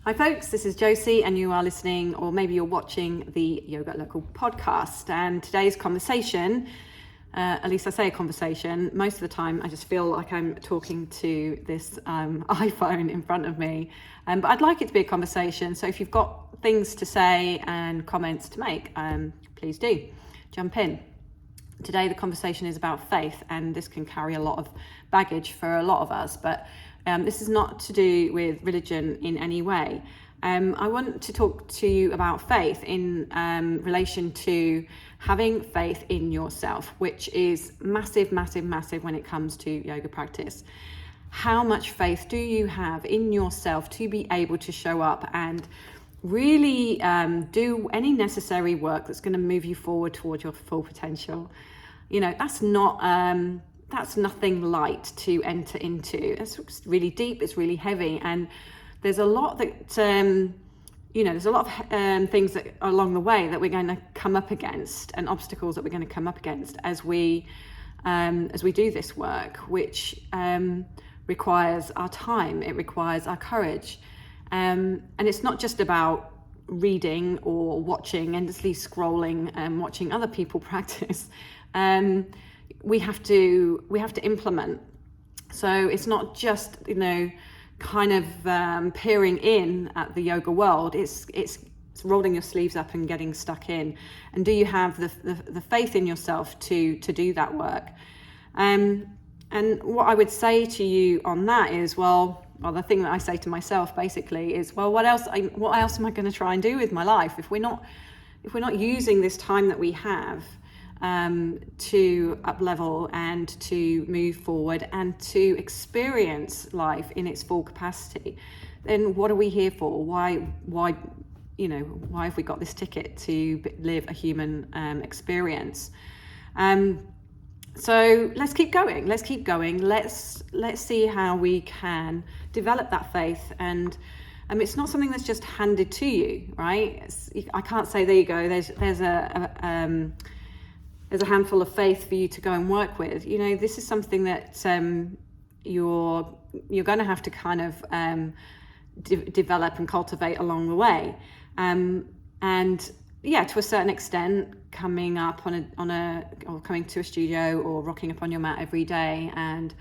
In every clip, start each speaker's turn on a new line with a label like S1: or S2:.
S1: Hi folks, this is Josie and you are listening, or maybe you're watching, the Yoga Local podcast. And today's conversation, at least I say a conversation, most of the time I just feel like I'm talking to this iPhone in front of me. But I'd like it to be a conversation, so if you've got things to say and comments to make, please do jump in. Today the conversation is about faith, and this can carry a lot of baggage for a lot of us, but this is not to do with religion in any way. I want to talk to you about faith in relation to having faith in yourself, which is massive when it comes to yoga practice. How much faith do you have in yourself to be able to show up and really do any necessary work that's going to move you forward towards your full potential? You know, that's nothing light to enter into. It's really deep, it's really heavy, and there's a lot that there's a lot of things that along the way that we're going to come up against, and obstacles that we're going to come up against as we do this work, which requires our time, it requires our courage, and it's not just about reading or watching, endlessly scrolling and watching other people practice. We have to implement. So it's not just kind of peering in at the yoga world. It's rolling your sleeves up and getting stuck in. And do you have the faith in yourself to do that work? And what I would say to you on that is, well, the thing that I say to myself basically is, well, what else am I going to try and do with my life if we're not using this time that we have to up level and to move forward and to experience life in its full capacity? Then what are we here for? Why have we got this ticket to live a human experience? So let's keep going. Let's see how we can develop that faith. And it's not something that's just handed to you, right? I can't say, there you go, there's a handful of faith for you to go and work with. This is something that you're going to have to kind of develop and cultivate along the way. And yeah, to a certain extent, coming up or coming to a studio or rocking up on your mat every day and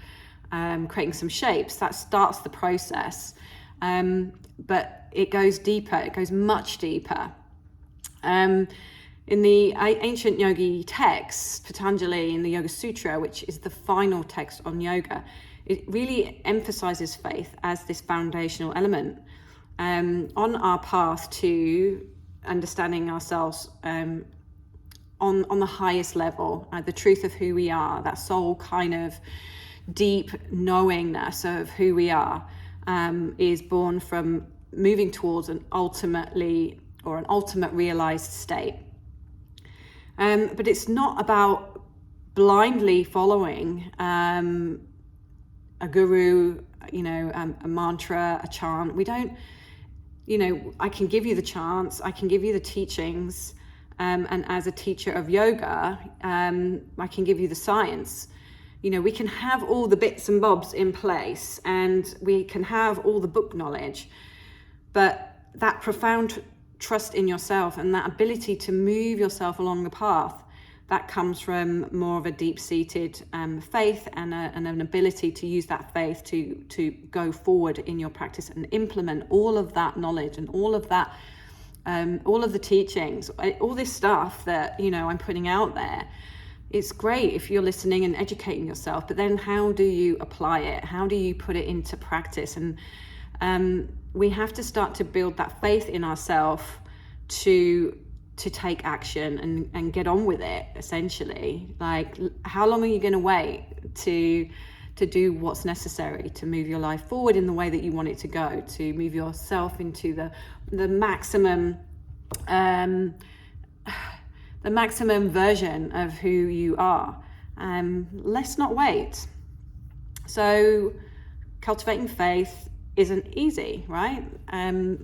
S1: creating some shapes, that starts the process. But it goes deeper. It goes much deeper. In the ancient yogi texts, Patanjali in the Yoga Sutra, which is the final text on yoga, it really emphasizes faith as this foundational element on our path to understanding ourselves on the highest level, the truth of who we are, that soul kind of deep knowingness of who we are, is born from moving towards an ultimate realized state. But it's not about blindly following a guru, a mantra, a chant. We don't, I can give you the chants, I can give you the teachings, and as a teacher of yoga, I can give you the science. We can have all the bits and bobs in place, and we can have all the book knowledge, but that profound trust in yourself and that ability to move yourself along the path, that comes from more of a deep-seated faith and an ability to use that faith to go forward in your practice and implement all of that knowledge and all of that, all of the teachings, all this stuff that I'm putting out there. It's great if you're listening and educating yourself, but then how do you apply it? How do you put it into practice? And we have to start to build that faith in ourselves to take action and get on with it, essentially. Like, how long are you going to wait to do what's necessary to move your life forward in the way that you want it to go, to move yourself into the maximum version of who you are? Let's not wait. So cultivating faith isn't easy, right?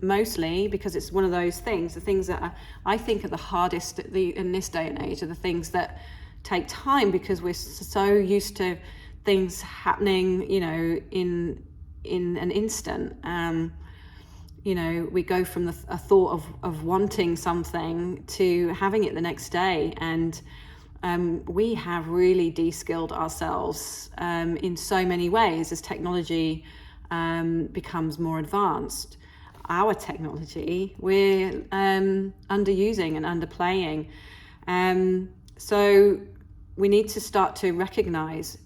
S1: Mostly because it's one of those things, the things that I think are the hardest in this day and age are the things that take time, because we're so used to things happening, in an instant. we go from a thought of wanting something to having it the next day. And we have really de-skilled ourselves in so many ways as technology becomes more advanced. Our technology, we're underusing and underplaying. So we need to start to recognize,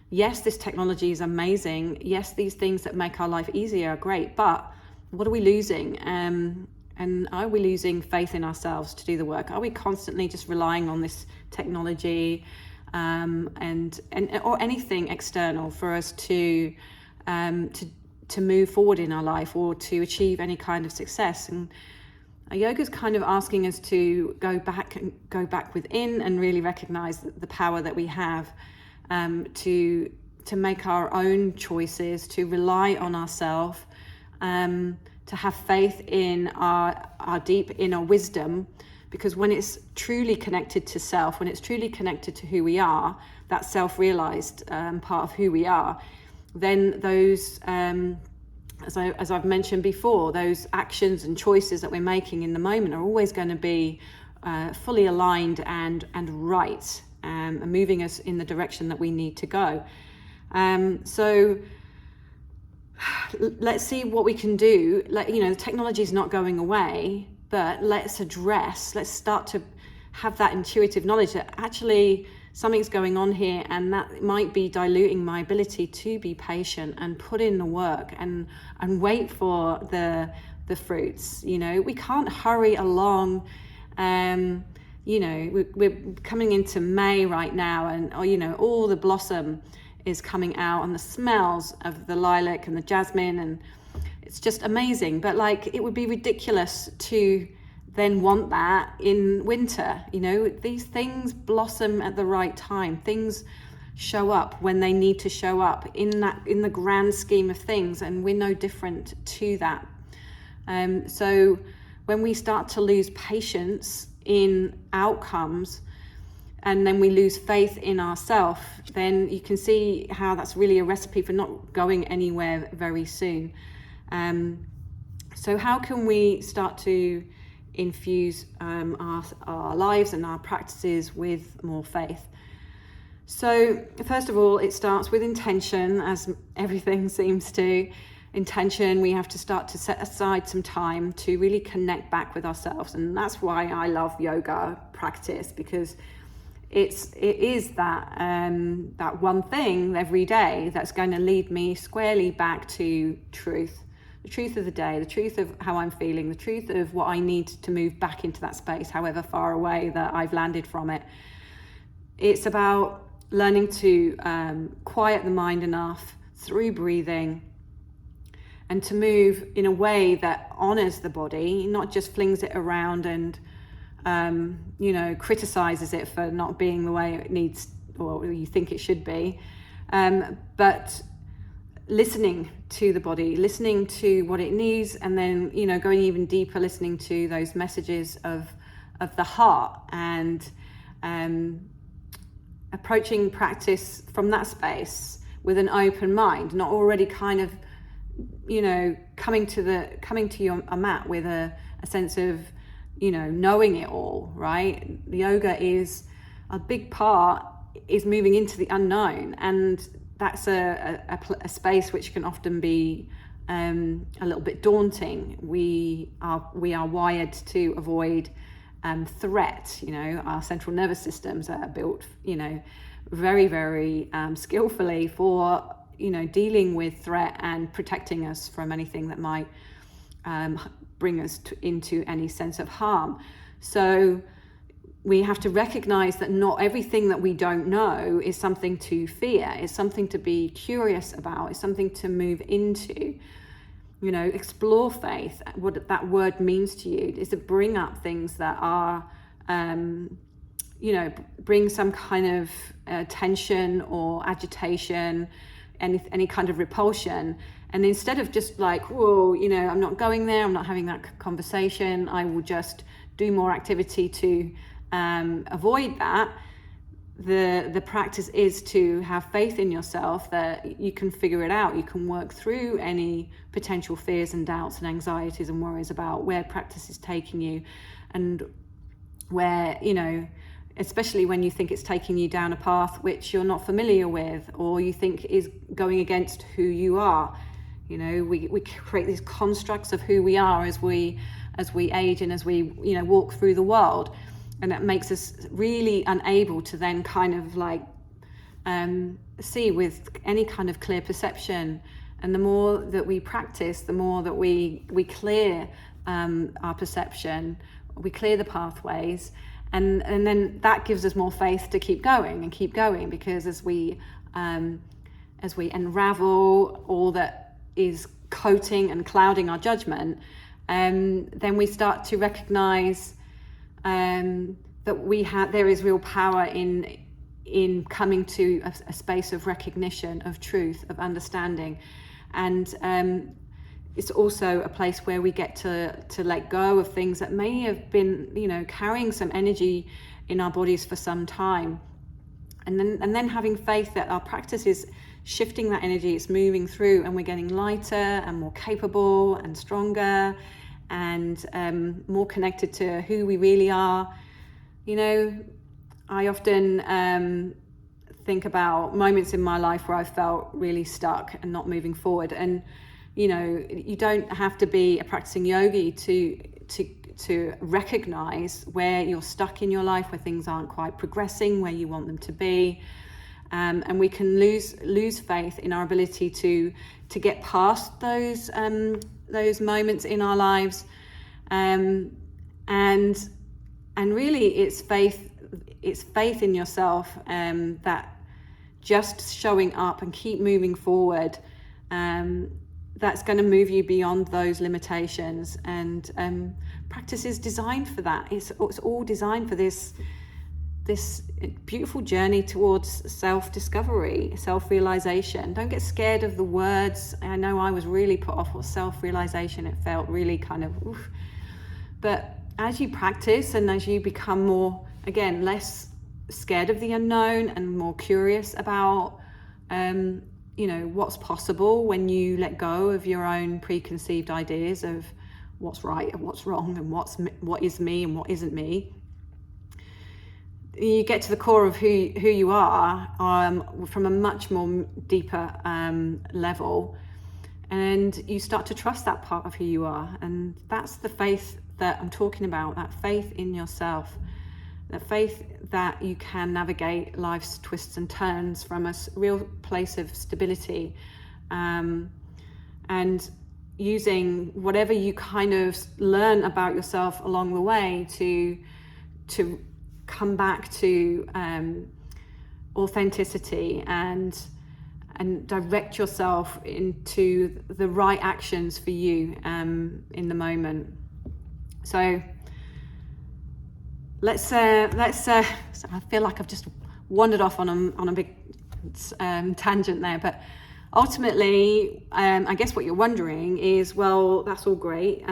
S1: yes, this technology is amazing. Yes, these things that make our life easier are great, but what are we losing? And are we losing faith in ourselves to do the work? Are we constantly just relying on this technology and or anything external for us to move forward in our life or to achieve any kind of success? And yoga is kind of asking us to go back within and really recognize the power that we have to make our own choices, to rely on ourselves, to have faith in our deep inner wisdom, because when it's truly connected to self, when it's truly connected to who we are, that self-realized part of who we are, then those, as I've mentioned before, those actions and choices that we're making in the moment are always going to be fully aligned and right, and moving us in the direction that we need to go. So let's see what we can do. The technology is not going away, but let's start to have that intuitive knowledge that actually something's going on here, and that might be diluting my ability to be patient and put in the work and wait for the fruits. We can't hurry along. We're coming into May right now, and all the blossom is coming out, and the smells of the lilac and the jasmine, and it's just amazing. But it would be ridiculous to then want that in winter. These things blossom at the right time. Things show up when they need to show up in the grand scheme of things, and we're no different to that. So when we start to lose patience in outcomes, and then we lose faith in ourselves, then you can see how that's really a recipe for not going anywhere very soon. So how can we start to infuse our lives and our practices with more faith? So first of all, it starts with intention, as everything seems to. Intention, we have to start to set aside some time to really connect back with ourselves. And that's why I love yoga practice, because it is that one thing every day that's going to lead me squarely back to truth. The truth of the day, the truth of how I'm feeling, the truth of what I need to move back into that space, however far away that I've landed from it. It's about learning to quiet the mind enough through breathing, and to move in a way that honors the body, not just flings it around and criticizes it for not being the way it needs or you think it should be, but listening to the body, listening to what it needs, and then going even deeper, listening to those messages of the heart, and approaching practice from that space with an open mind, not already kind of coming to your mat with a sense of knowing it all, right? The yoga is a big part is moving into the unknown, and that's a space which can often be a little bit daunting. We are wired to avoid threat. Our central nervous systems are built very, very skillfully for dealing with threat and protecting us from anything that might bring us into any sense of harm. So we have to recognize that not everything that we don't know is something to fear. It's something to be curious about. It's something to move into. Explore faith. What that word means to you is to bring up things that are, bring some kind of tension or agitation, any kind of repulsion. And instead of just I'm not going there, I'm not having that conversation, I will just do more activity to avoid that, the practice is to have faith in yourself that you can figure it out. You can work through any potential fears and doubts and anxieties and worries about where practice is taking you, and where, especially when you think it's taking you down a path which you're not familiar with, or you think is going against who you are. We create these constructs of who we are as we age and as we walk through the world, and that makes us really unable to then kind of like see with any kind of clear perception. And the more that we practice, the more that we clear our perception, we clear the pathways, and then that gives us more faith to keep going, because as we unravel all that is coating and clouding our judgment, then we start to recognize that there is real power in coming to a space of recognition, of truth, of understanding. And it's also a place where we get to let go of things that may have been, carrying some energy in our bodies for some time. And then having faith that our practice is shifting that energy, it's moving through, and we're getting lighter and more capable and stronger and more connected to who we really are. I often think about moments in my life where I felt really stuck and not moving forward. And you don't have to be a practicing yogi to recognize where you're stuck in your life, where things aren't quite progressing where you want them to be. And we can lose faith in our ability to get past those moments in our lives, and really it's faith in yourself, that just showing up and keep moving forward, that's going to move you beyond those limitations. And practice is designed for that. It's all designed for this beautiful journey towards self-discovery, self-realization. Don't get scared of the words. I know I was really put off with self-realization. It felt really kind of oof. But as you practice and as you become more, again, less scared of the unknown and more curious about what's possible when you let go of your own preconceived ideas of what's right and what's wrong and what is me and what isn't me, you get to the core of who you are from a much more deeper level, and you start to trust that part of who you are. And that's the faith that I'm talking about, that faith in yourself, that faith that you can navigate life's twists and turns from a real place of stability, and using whatever you kind of learn about yourself along the way to come back to authenticity and direct yourself into the right actions for you in the moment. So let's I feel like I've just wandered off on a big tangent there, but ultimately I guess what you're wondering is, well, that's all great,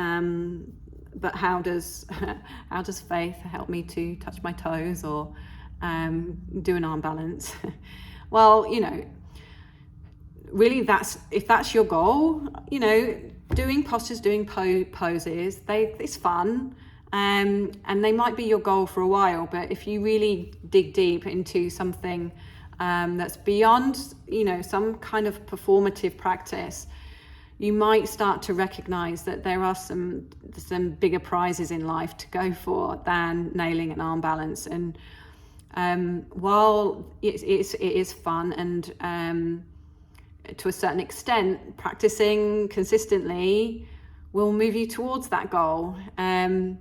S1: but how does faith help me to touch my toes or do an arm balance? Well, really, if that's your goal, doing postures, doing poses, it's fun, and they might be your goal for a while. But if you really dig deep into something that's beyond, some kind of performative practice, you might start to recognize that there are some bigger prizes in life to go for than nailing an arm balance. And while it is fun, and to a certain extent, practicing consistently will move you towards that goal, and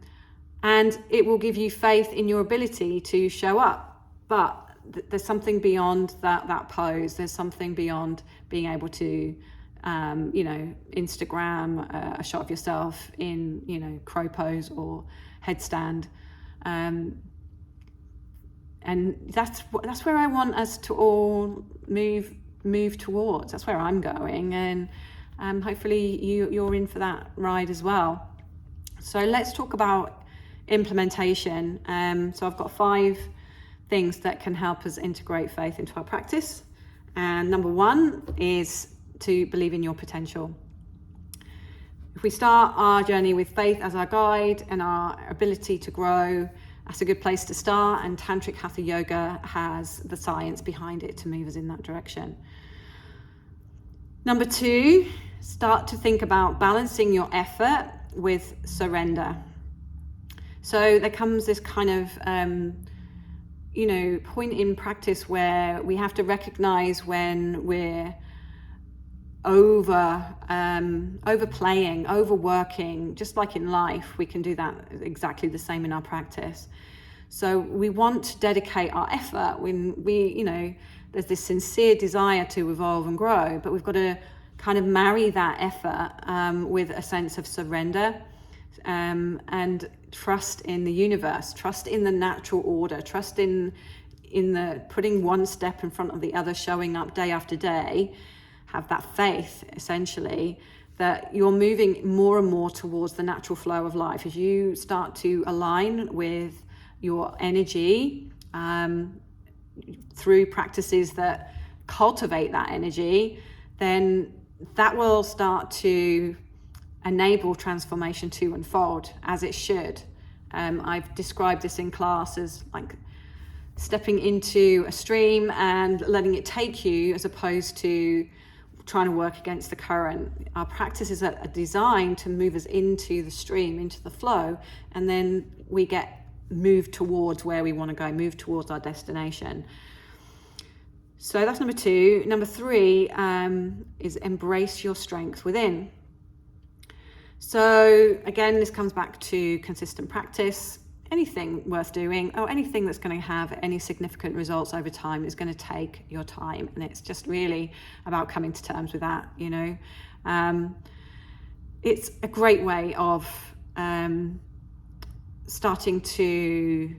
S1: it will give you faith in your ability to show up. But there's something beyond that pose. There's something beyond being able to Instagram a shot of yourself in crow pose or headstand, and that's where I want us to all move towards. That's where I'm going, and hopefully you're in for that ride as well. So let's talk about implementation. So I've got 5 things that can help us integrate faith into our practice. And number one is to believe in your potential. If we start our journey with faith as our guide and our ability to grow, that's a good place to start. And Tantric Hatha Yoga has the science behind it to move us in that direction. Number two, start to think about balancing your effort with surrender. So there comes this kind of, point in practice where we have to recognize when we're overplaying, overworking. Just like in life, we can do that exactly the same in our practice. So we want to dedicate our effort when there's this sincere desire to evolve and grow, but we've got to kind of marry that effort with a sense of surrender and trust in the universe, trust in the natural order, trust in the putting one step in front of the other, showing up day after day. Have that faith, essentially, that you're moving more and more towards the natural flow of life. As you start to align with your energy through practices that cultivate that energy, then that will start to enable transformation to unfold as it should. I've described this in class as like stepping into a stream and letting it take you, as opposed to trying to work against the current. Our practices are designed to move us into the stream, into the flow, and then we get moved towards where we want to go, move towards our destination. So that's number two. Number three is embrace your strength within. So again, this comes back to consistent practice. Anything worth doing, or anything that's going to have any significant results over time, is going to take your time, and it's just really about coming to terms with that. It's a great way of starting to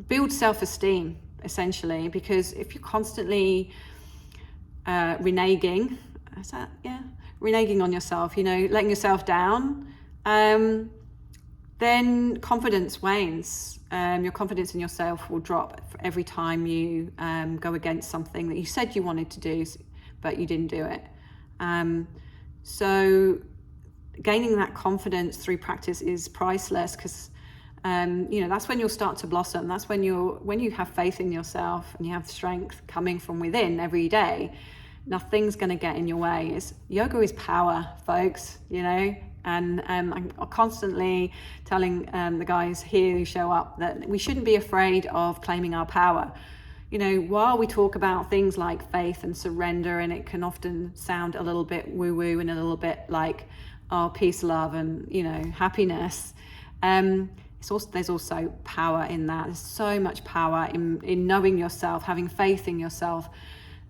S1: build self-esteem, essentially, because if you're constantly reneging on yourself, letting yourself down, then confidence wanes. Your confidence in yourself will drop every time you go against something that you said you wanted to do, but you didn't do it. So gaining that confidence through practice is priceless, because that's when you'll start to blossom. That's when you have faith in yourself and you have strength coming from within every day. Nothing's going to get in your way. Yoga is power, folks, And I'm constantly telling the guys here who show up that we shouldn't be afraid of claiming our power. While we talk about things like faith and surrender, and it can often sound a little bit woo-woo and a little bit like, peace, love, and, happiness. There's also power in that. There's so much power in knowing yourself, having faith in yourself,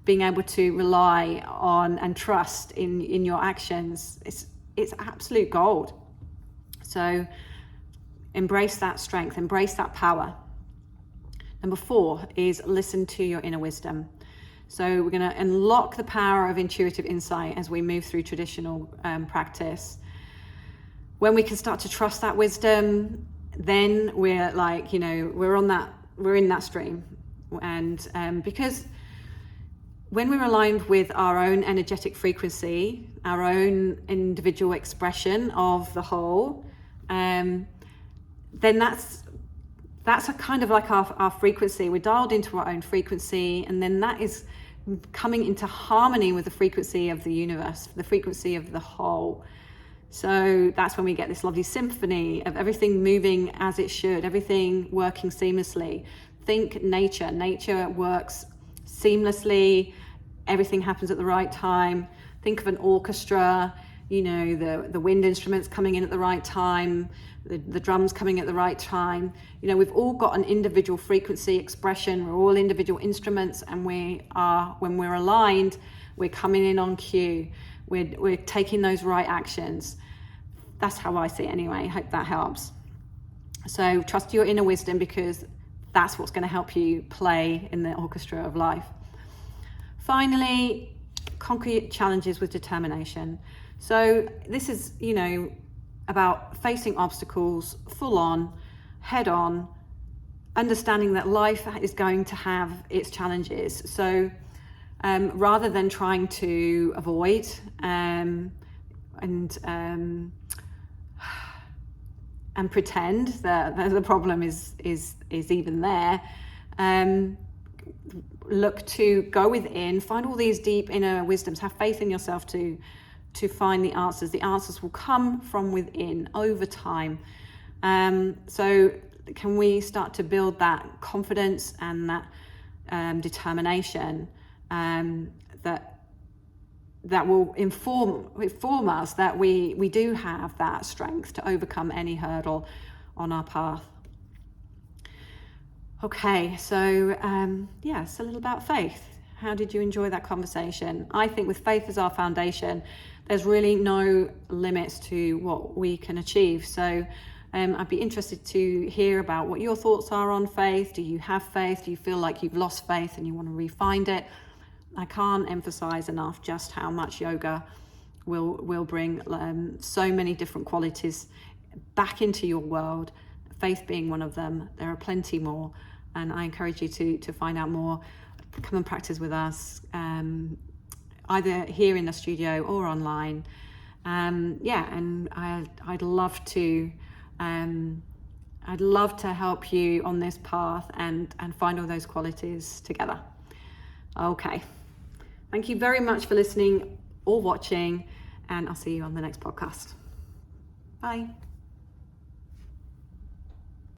S1: being able to rely on and trust in your actions. It's absolute gold. So embrace that strength, embrace that power. Number four is listen to your inner wisdom. So we're going to unlock the power of intuitive insight as we move through traditional practice. When we can start to trust that wisdom, then we're like, we're in that stream. And because when we're aligned with our own energetic frequency, our own individual expression of the whole, then that's a kind of like our frequency. We're dialed into our own frequency, and then that is coming into harmony with the frequency of the universe, the frequency of the whole. So that's when we get this lovely symphony of everything moving as it should, everything working seamlessly. Think nature. Nature works seamlessly. Everything happens at the right time. Think of an orchestra, the wind instruments coming in at the right time, the drums coming at the right time. We've all got an individual frequency expression. We're all individual instruments, and when we're aligned, we're coming in on cue. We're taking those right actions. That's how I see it anyway. I hope that helps. So trust your inner wisdom, because that's what's going to help you play in the orchestra of life. Finally, conquer challenges with determination. So this is, about facing obstacles full on, head on, understanding that life is going to have its challenges. So rather than trying to avoid and pretend that the problem is even there, look to go within, find all these deep inner wisdoms, have faith in yourself to find the answers. The answers will come from within over time. So can we start to build that confidence and that determination that will inform us that we do have that strength to overcome any hurdle on our path. Okay, so it's a little about faith. How did you enjoy that conversation? I think with faith as our foundation, there's really no limits to what we can achieve. So I'd be interested to hear about what your thoughts are on faith. Do you have faith? Do you feel like you've lost faith and you want to re-find it? I can't emphasize enough just how much yoga will bring so many different qualities back into your world, faith being one of them. There are plenty more, and I encourage you to find out more. Come and practice with us, either here in the studio or online. And I'd love to help you on this path and find all those qualities together. Okay. Thank you very much for listening or watching, and I'll see you on the next podcast. Bye.